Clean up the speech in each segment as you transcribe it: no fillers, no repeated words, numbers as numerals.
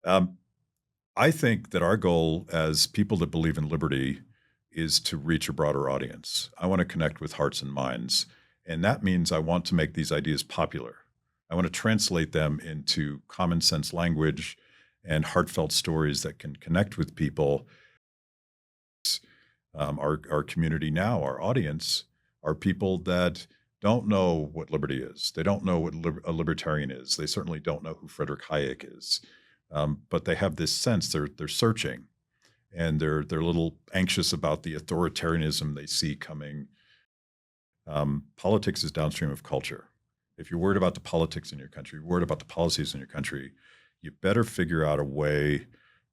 Um, I think that our goal as people that believe in liberty is to reach a broader audience. I want to connect with hearts and minds. And that means I want to make these ideas popular. I want to translate them into common sense language and heartfelt stories that can connect with people. Our community now, our audience, are people that don't know what liberty is. They don't know what a libertarian is. They certainly don't know who Frederick Hayek is. But they have this sense they're searching, and they're a little anxious about the authoritarianism they see coming. Politics is downstream of culture. If you're worried about the politics in your country, you're worried about the policies in your country, you better figure out a way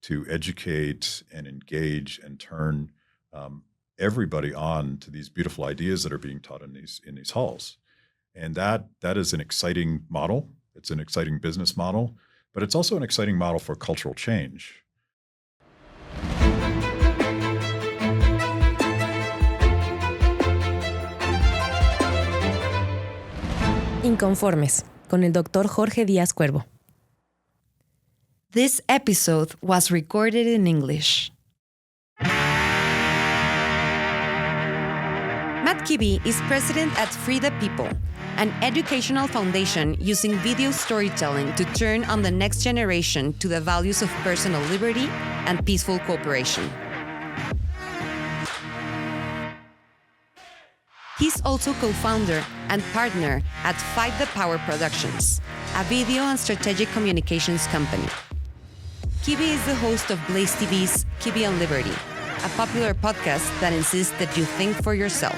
to educate and engage and turn everybody on to these beautiful ideas that are being taught in these halls. And that is an exciting model. It's an exciting business model, but it's also an exciting model for cultural change. Inconformes, con el Dr. Jorge Díaz Cuervo. This episode was recorded in English. Matt Kibbe is president at Free the People, an educational foundation using video storytelling to turn on the next generation to the values of personal liberty and peaceful cooperation. He's also co-founder and partner at Fight the Power Productions, a video and strategic communications company. Kibbe is the host of Blaze TV's Kibbe on Liberty, a popular podcast that insists that you think for yourself.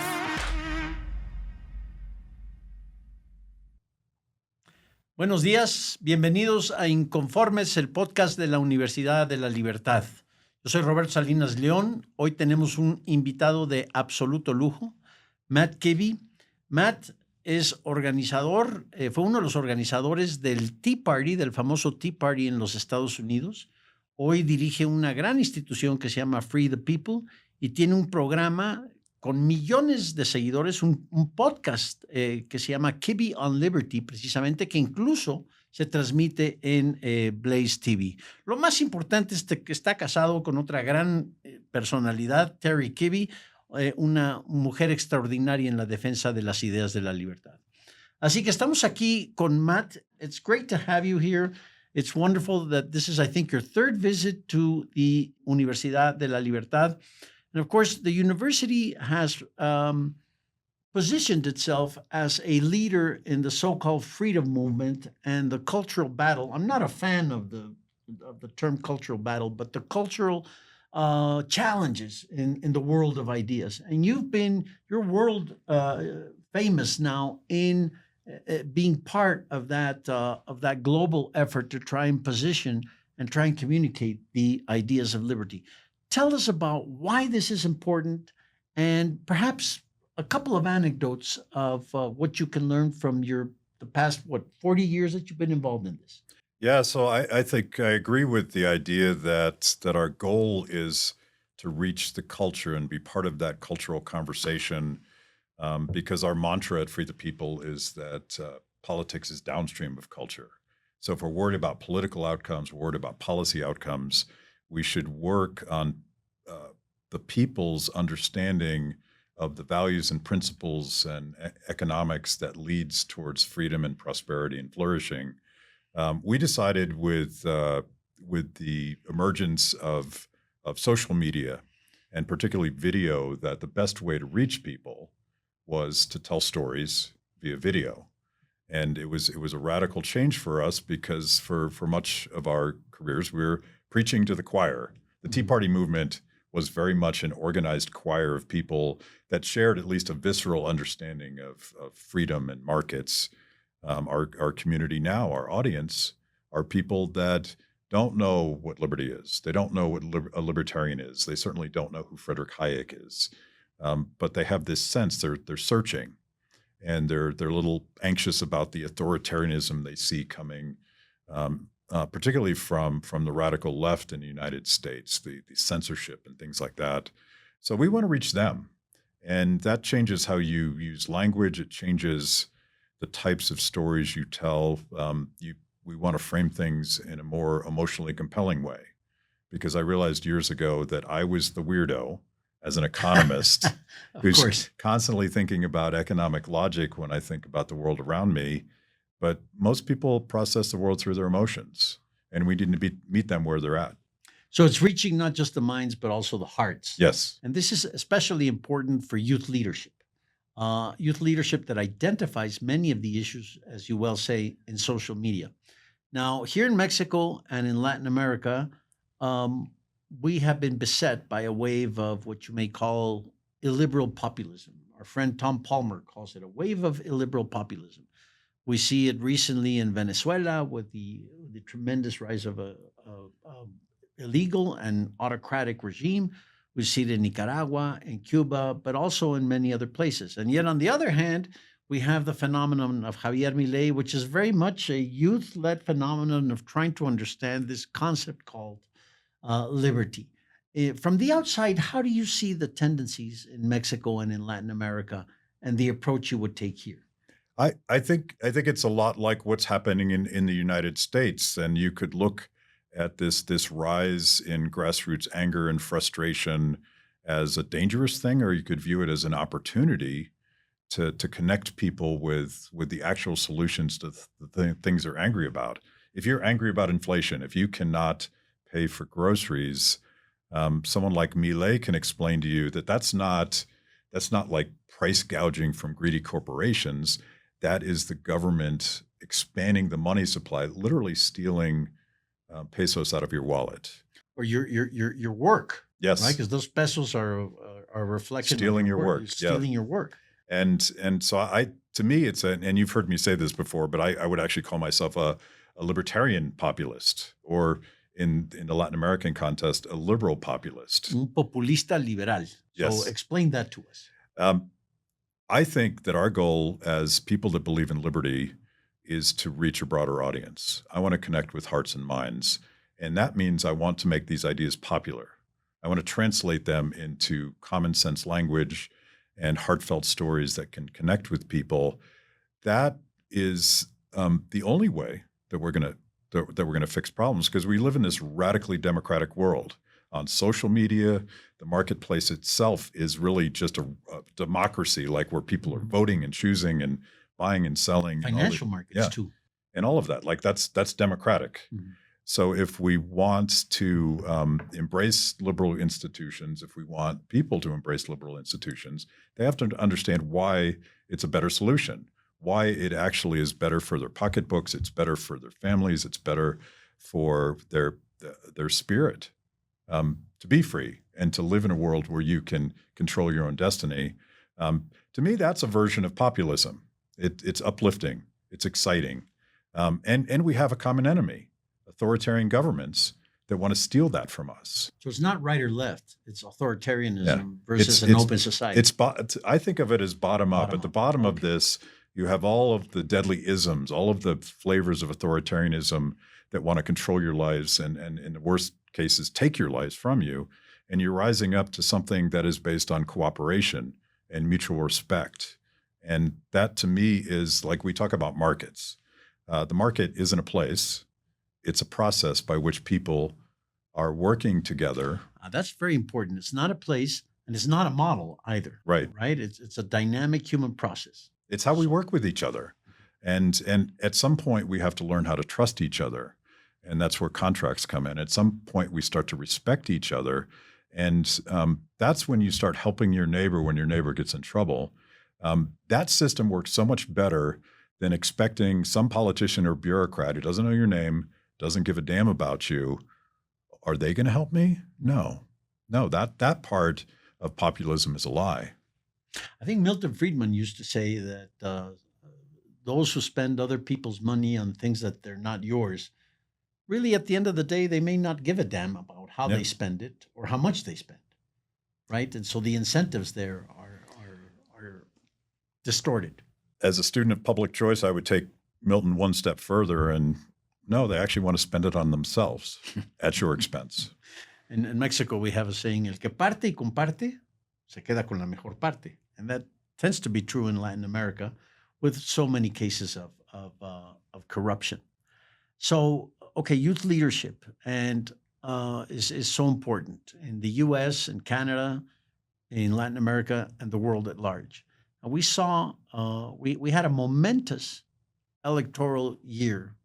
Buenos días, bienvenidos a Inconformes, el podcast de la Universidad de la Libertad. Yo soy Roberto Salinas-León. Hoy tenemos un invitado de absoluto lujo, Matt Kibbe. Matt es organizador, fue uno de los organizadores del Tea Party, del famoso Tea Party en los Estados Unidos. Hoy dirige una gran institución que se llama Free the People y tiene un programa con millones de seguidores, un podcast que se llama Kibbe on Liberty, precisamente, que incluso se transmite en Blaze TV. Lo más importante es que está casado con otra gran personalidad, Terry Kibbe, una mujer extraordinaria en la defensa de las ideas de la libertad. Así que estamos aquí con Matt. It's great to have you here. It's wonderful that this is, I think, your third visit to the Universidad de la Libertad. And of course, the university has positioned itself as a leader in the so-called freedom movement and the cultural battle. I'm not a fan of the term cultural battle, but the cultural challenges in the world of ideas. And you're world famous now in being part of that global effort to try and position and try and communicate the ideas of liberty. Tell us about why this is important and perhaps a couple of anecdotes of what you can learn from the past, 40 years that you've been involved in this. Yeah, so I think I agree with the idea that our goal is to reach the culture and be part of that cultural conversation, because our mantra at Free the People is that politics is downstream of culture. So if we're worried about political outcomes, we're worried about policy outcomes, we should work on the people's understanding of the values and principles and economics that leads towards freedom and prosperity and flourishing. We decided with the emergence of social media and particularly video that the best way to reach people was to tell stories via video. And it was a radical change for us because for much of our careers, we were preaching to the choir. The Tea Party movement was very much an organized choir of people that shared at least a visceral understanding of freedom and markets. Our community now, our audience, are people that don't know what liberty is. They don't know what a libertarian is. They certainly don't know who Frederick Hayek is. But they have this sense they're searching, and they're a little anxious about the authoritarianism they see coming, particularly from the radical left in the United States, the censorship and things like that. So we want to reach them, and that changes how you use language. It changes the types of stories you tell. we want to frame things in a more emotionally compelling way. Because I realized years ago that I was the weirdo as an economist who's course. constantly thinking about economic logic when I think about the world around me. But most people process the world through their emotions, and we need to meet them where they're at. So it's reaching not just the minds, but also the hearts. Yes. And this is especially important for youth leadership. Youth leadership that identifies many of the issues, as you well say, in social media. Now, here in Mexico and in Latin America, we have been beset by a wave of what you may call illiberal populism. Our friend Tom Palmer calls it a wave of illiberal populism. We see it recently in Venezuela with the tremendous rise of a illegal and autocratic regime. We see it in Nicaragua, in Cuba, but also in many other places. And yet, on the other hand, we have the phenomenon of Javier Milei, which is very much a youth-led phenomenon of trying to understand this concept called liberty. From the outside, how do you see the tendencies in Mexico and in Latin America and the approach you would take here? I think it's a lot like what's happening in the United States. And you could look at this rise in grassroots anger and frustration as a dangerous thing, or you could view it as an opportunity to connect people with the actual solutions to the things they're angry about. If you're angry about inflation, if you cannot pay for groceries, someone like Milei can explain to you that that's not like price gouging from greedy corporations. That is the government expanding the money supply, literally stealing pesos out of your wallet. Or your work. Yes. Right? Because those pesos are a reflection Stealing of your work. Yeah. Stealing your work. And so to me, and you've heard me say this before, but I would actually call myself a libertarian populist, or in the Latin American context, a liberal populist. Un populista liberal. Yes. So explain that to us. I think that our goal as people that believe in liberty is to reach a broader audience. I want to connect with hearts and minds. And that means I want to make these ideas popular. I want to translate them into common sense language and heartfelt stories that can connect with people. That is the only way that we're going to fix problems, because we live in this radically democratic world. On social media, the marketplace itself is really just a democracy, like where people are voting and choosing and buying and selling. Financial markets too. And all of that, like that's democratic. Mm-hmm. So if we want to embrace liberal institutions, if we want people to embrace liberal institutions, they have to understand why it's a better solution, why it actually is better for their pocketbooks, it's better for their families, it's better for their spirit. To be free and to live in a world where you can control your own destiny. To me, that's a version of populism. It's uplifting, it's exciting. And we have a common enemy, authoritarian governments that want to steal that from us. So it's not right or left. It's authoritarianism versus an open society. I think of it as bottom up. At the bottom of this, you have all of the deadly isms, all of the flavors of authoritarianism that want to control your lives and in the worst cases, take your lives from you. And you're rising up to something that is based on cooperation and mutual respect. And that, to me, is like we talk about markets. The market isn't a place. It's a process by which people are working together. That's very important. It's not a place, and it's not a model either. Right. Right? It's a dynamic human process. It's how we work with each other. And at some point, we have to learn how to trust each other. And that's where contracts come in. At some point, we start to respect each other. And that's when you start helping your neighbor when your neighbor gets in trouble. That system works so much better than expecting some politician or bureaucrat who doesn't know your name, doesn't give a damn about you. Are they going to help me? No, that part of populism is a lie. I think Milton Friedman used to say that those who spend other people's money on things that they're not yours, really, at the end of the day, they may not give a damn about how they spend it or how much they spend, right? And so the incentives there are distorted. As a student of public choice, I would take Milton one step further, and no, they actually want to spend it on themselves at your expense. In Mexico, we have a saying, el que parte y comparte, se queda con la mejor parte. And that tends to be true in Latin America with so many cases of corruption. So, okay, youth leadership and is so important in the U.S. and Canada, in Latin America, and the world at large. And we saw we had a momentous electoral year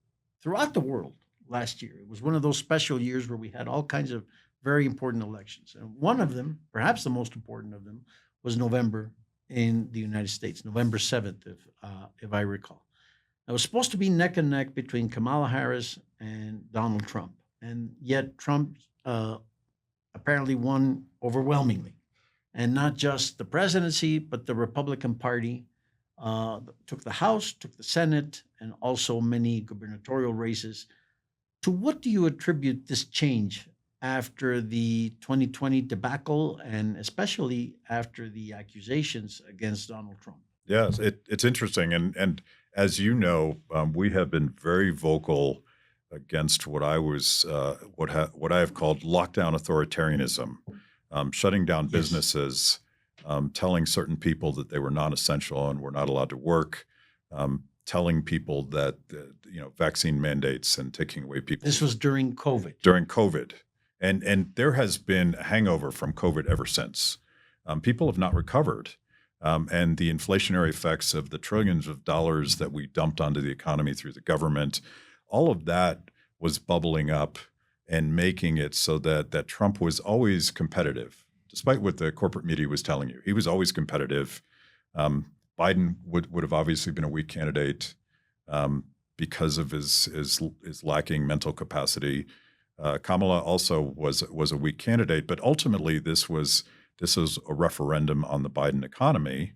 throughout the world last year. It was one of those special years where we had all kinds of very important elections, and one of them, perhaps the most important of them, was November in the United States, November 7th, if I recall. It was supposed to be neck and neck between Kamala Harris and Donald Trump, and yet Trump apparently won overwhelmingly. And not just the presidency, but the Republican Party took the House, took the Senate, and also many gubernatorial races. To what do you attribute this change after the 2020 debacle, and especially after the accusations against Donald Trump? Yes, it's interesting, and as you know, we have been very vocal against what I was what I have called lockdown authoritarianism, shutting down businesses, telling certain people that they were non-essential and were not allowed to work, telling people that vaccine mandates and taking away people. This was during COVID. During COVID, and there has been a hangover from COVID ever since. People have not recovered. And the inflationary effects of the trillions of dollars that we dumped onto the economy through the government, all of that was bubbling up and making it so that Trump was always competitive, despite what the corporate media was telling you. He was always competitive. Biden would have obviously been a weak candidate because of his lacking mental capacity. Kamala also was a weak candidate, but ultimately this was a referendum on the Biden economy.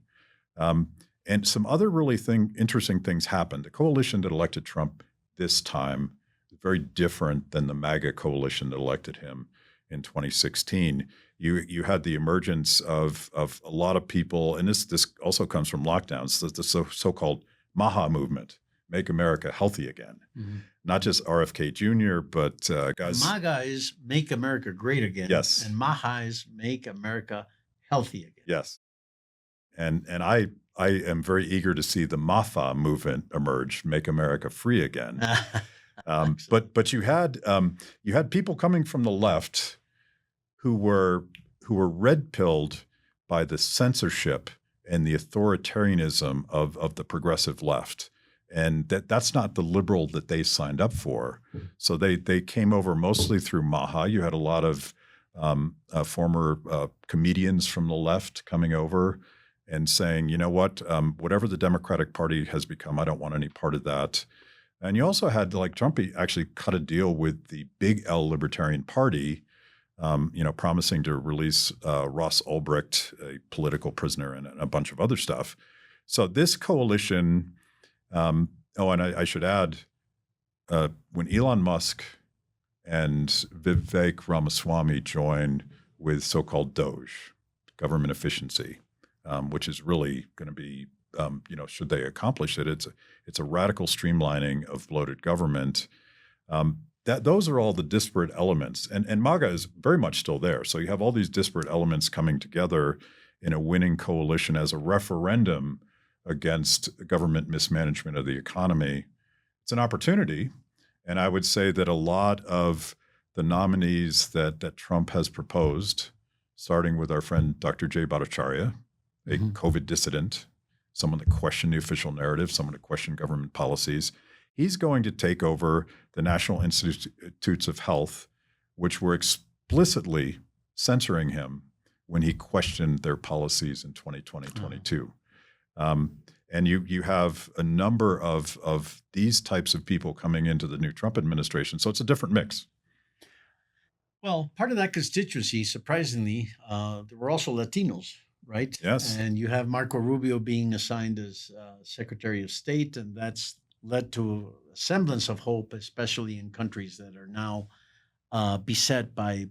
And some other really interesting things happened. The coalition that elected Trump this time is very different than the MAGA coalition that elected him in 2016. You had the emergence of a lot of people, and this also comes from lockdowns, the so-called MAHA movement, Make America Healthy Again. Mm-hmm. Not just RFK Jr., but guys. MAGA is Make America Great Again. Yes. And MAHA is Make America Healthy Again. Yes. And I am very eager to see the MAFA movement emerge, Make America Free Again. But you had people coming from the left who were red-pilled by the censorship and the authoritarianism of the progressive left. And that's not the liberal that they signed up for. So they came over mostly through MAHA. You had a lot of former comedians from the left coming over and saying, you know what, whatever the Democratic Party has become, I don't want any part of that. And you also had, like, Trump actually cut a deal with the big L Libertarian Party, promising to release Ross Ulbricht, a political prisoner, and a bunch of other stuff. So this coalition. And I should add, when Elon Musk and Vivek Ramaswamy joined with so-called DOGE, government efficiency, which is really going to be, should they accomplish it, it's a radical streamlining of bloated government. Those are all the disparate elements, and MAGA is very much still there. So you have all these disparate elements coming together in a winning coalition as a referendum against government mismanagement of the economy. It's an opportunity. And I would say that a lot of the nominees that Trump has proposed, starting with our friend Dr. Jay Bhattacharya, a COVID dissident, someone that questioned the official narrative, someone that questioned government policies, he's going to take over the National Institutes of Health, which were explicitly censoring him when he questioned their policies in 2020-22. And you have a number of these types of people coming into the new Trump administration. So it's a different mix. Well, part of that constituency, surprisingly, there were also Latinos, right? Yes. And you have Marco Rubio being assigned as Secretary of State, and that's led to a semblance of hope, especially in countries that are now beset by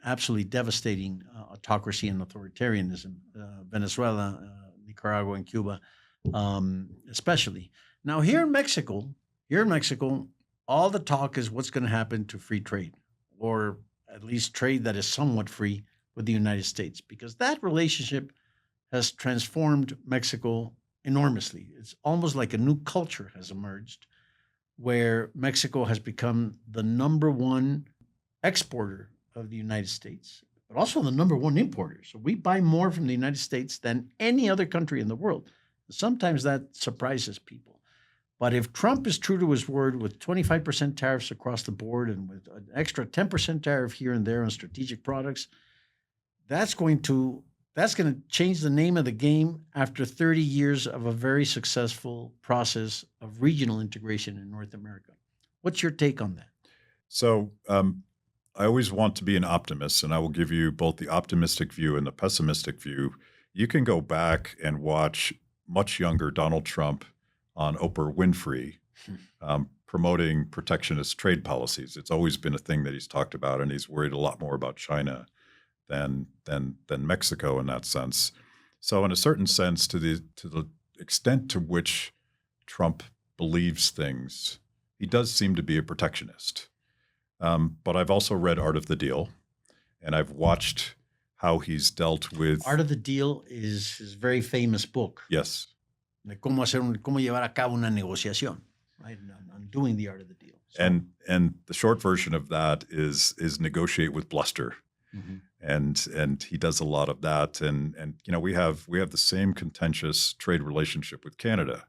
absolutely devastating autocracy and authoritarianism, Venezuela, Nicaragua, and Cuba, especially. Now, here in Mexico, all the talk is what's going to happen to free trade, or at least trade that is somewhat free with the United States, because that relationship has transformed Mexico enormously. It's almost like a new culture has emerged where Mexico has become the number one exporter of the United States, but also the number one importer. So we buy more from the United States than any other country in the world. Sometimes that surprises people. But if Trump is true to his word with 25% tariffs across the board and with an extra 10% tariff here and there on strategic products, that's going to change the name of the game after 30 years of a very successful process of regional integration in North America. What's your take on that? So I always want to be an optimist, and I will give you both the optimistic view and the pessimistic view. You can go back and watch much younger Donald Trump on Oprah Winfrey promoting protectionist trade policies. It's always been a thing that he's talked about, and he's worried a lot more about China than Mexico in that sense. So in a certain sense, to the extent to which Trump believes things, he does seem to be a protectionist. But I've also read Art of the Deal, and I've watched how he's dealt with... Art of the Deal is his very famous book. Yes. De cómo llevar a cabo una negociación, right? On doing the art of the deal. So, and the short version of that is negotiate with bluster. mm-hmm. And he does a lot of that. And you know, we have the same contentious trade relationship with Canada.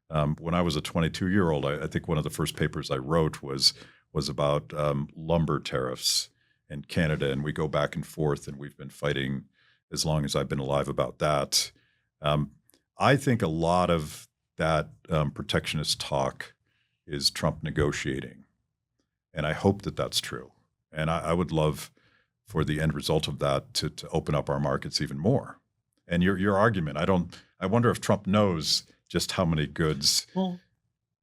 When I was a 22-year-old, I think one of the first papers I wrote was about lumber tariffs in Canada, and we go back and forth, and we've been fighting as long as I've been alive about that. I think a lot of that protectionist talk is Trump negotiating, and I hope that that's true. And I would love for the end result of that to open up our markets even more. And your argument, I wonder if Trump knows just how many goods. Well,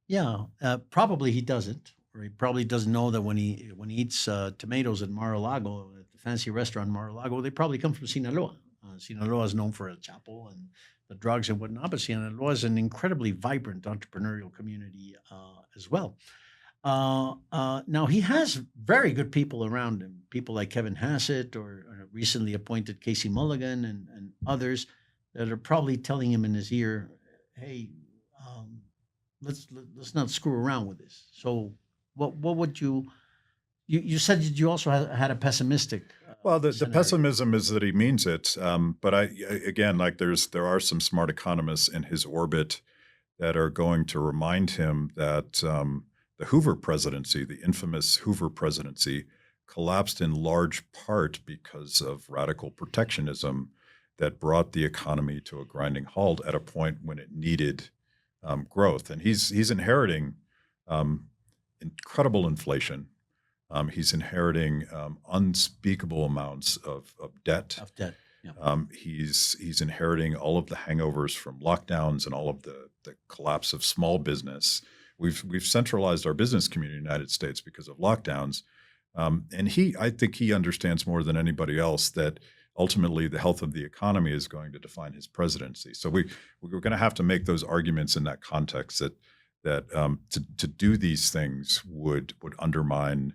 yeah, probably he doesn't, or he probably doesn't know that when he eats tomatoes at Mar-a-Lago, at the fancy restaurant in Mar-a-Lago, they probably come from Sinaloa. Sinaloa is known for El Chapo and the drugs and whatnot, but Sinaloa is an incredibly vibrant entrepreneurial community as well. Now, he has very good people around him, people like Kevin Hassett or recently appointed Casey Mulligan and others that are probably telling him in his ear, hey, let's not screw around with this. So what would you said that you also had a pessimistic well, the scenario. pessimism is that he means it. But again, like there are some smart economists in his orbit that are going to remind him that the Hoover presidency, the infamous Hoover presidency, collapsed in large part because of radical protectionism that brought the economy to a grinding halt at a point when it needed growth. And he's inheriting incredible inflation. He's inheriting unspeakable amounts of debt. Of debt. Yeah. He's inheriting all of the hangovers from lockdowns and all of the collapse of small business. We've centralized our business community in the United States because of lockdowns. And I think he understands more than anybody else that ultimately the health of the economy is going to define his presidency. So we're going to have to make those arguments in that context that to do these things would undermine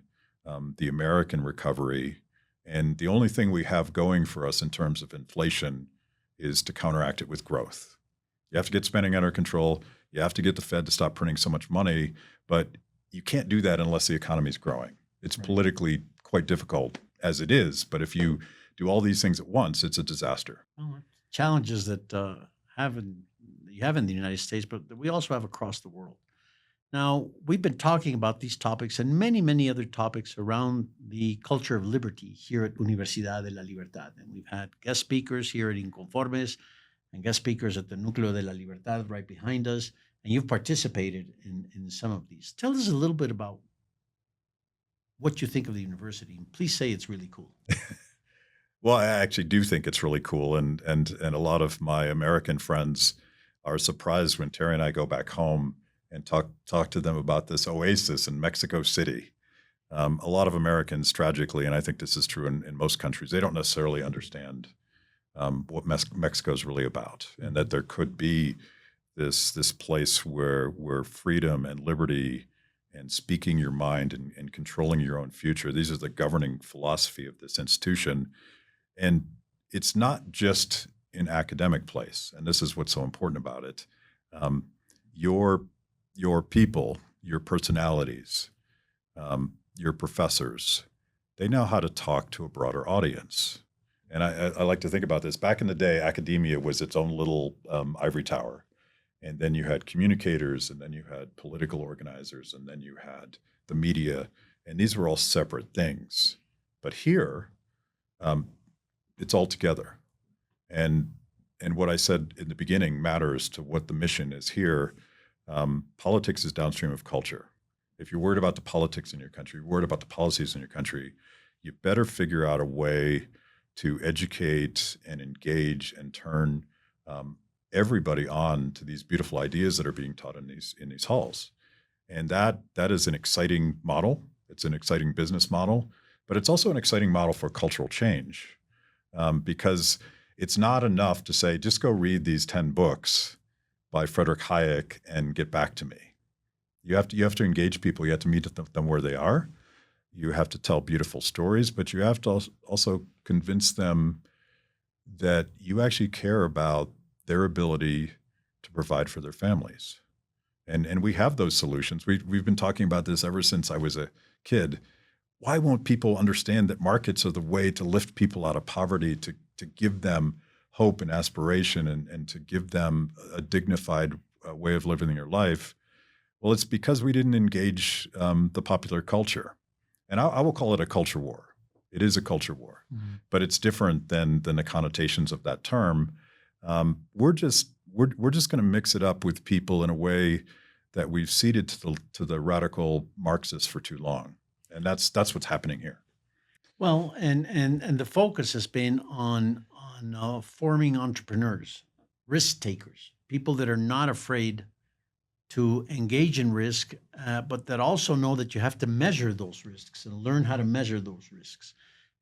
the American recovery. And the only thing we have going for us in terms of inflation is to counteract it with growth. You have to get spending under control. You have to get the Fed to stop printing so much money, but you can't do that unless the economy is growing. It's Right. politically quite difficult as it is, but if you do all these things at once, it's a disaster. Well, challenges that you have in the United States, but that we also have across the world. Now, we've been talking about these topics and many, many other topics around the culture of liberty here at Universidad de la Libertad. And we've had guest speakers here at Inconformes and guest speakers at the Núcleo de la Libertad right behind us. And you've participated in some of these. Tell us a little bit about what you think of the university. And please say it's really cool. Well, I actually do think it's really cool, and a lot of my American friends are surprised when Terry and I go back home and talk to them about this oasis in Mexico City. A lot of Americans, tragically, and I think this is true in most countries, they don't necessarily understand what Mexico is really about, and that there could be this place where freedom and liberty and speaking your mind and controlling your own future, these are the governing philosophy of this institution. And it's not just an academic place, and this is what's so important about it. Your people, your personalities, your professors, they know how to talk to a broader audience. And I like to think about this. Back in the day, academia was its own little ivory tower. And then you had communicators, and then you had political organizers, and then you had the media. And these were all separate things. But here, it's all together. And what I said in the beginning matters to what the mission is here. Politics is downstream of culture. If you're worried about the politics in your country, you're worried about the policies in your country, you better figure out a way to educate and engage and turn everybody on to these beautiful ideas that are being taught in these halls. And that is an exciting model. It's an exciting business model, but it's also an exciting model for cultural change, because it's not enough to say, just go read these 10 books by Friedrich Hayek and get back to me. You have to engage people. You have to meet them where they are. You have to tell beautiful stories, but you have to also convince them that you actually care about their ability to provide for their families. And we have those solutions. We've been talking about this ever since I was a kid. Why won't people understand that markets are the way to lift people out of poverty, to give them hope and aspiration, and to give them a dignified way of living their life? Well, it's because we didn't engage the popular culture. And I will call it a culture war. It is a culture war, but it's different than the connotations of that term. We're just going to mix it up with people in a way that we've ceded to the radical Marxists for too long, and that's what's happening here. Well, and the focus has been on forming entrepreneurs, risk takers, people that are not afraid to engage in risk, but that also know that you have to measure those risks and learn how to measure those risks.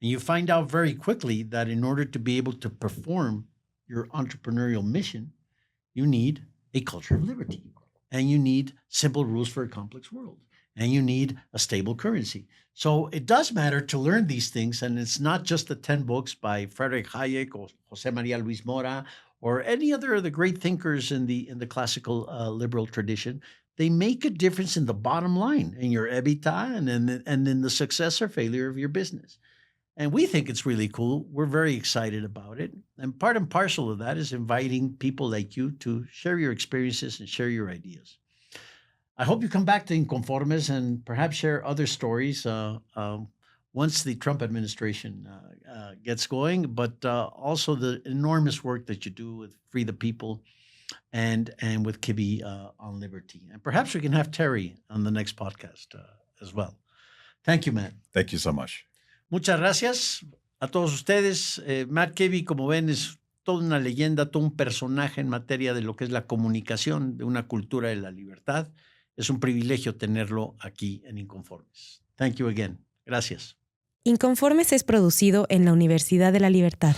And you find out very quickly that in order to be able to perform your entrepreneurial mission, you need a culture of liberty, and you need simple rules for a complex world, and you need a stable currency. So it does matter to learn these things, and it's not just the 10 books by Friedrich Hayek or Jose Maria Luis Mora or any other of the great thinkers in the classical liberal tradition. They make a difference in the bottom line, in your EBITDA, and in the success or failure of your business. And we think it's really cool. We're very excited about it. And part and parcel of that is inviting people like you to share your experiences and share your ideas. I hope you come back to Inconformes and perhaps share other stories once the Trump administration gets going, but also the enormous work that you do with Free the People and with Kibbe on liberty. And perhaps we can have Terry on the next podcast as well. Thank you, Matt. Thank you so much. Muchas gracias a todos ustedes. Matt Kibbe, como ven, es toda una leyenda, todo un personaje en materia de lo que es la comunicación, de una cultura de la libertad. Es un privilegio tenerlo aquí en Inconformes. Thank you again. Gracias. Inconformes es producido en la Universidad de la Libertad.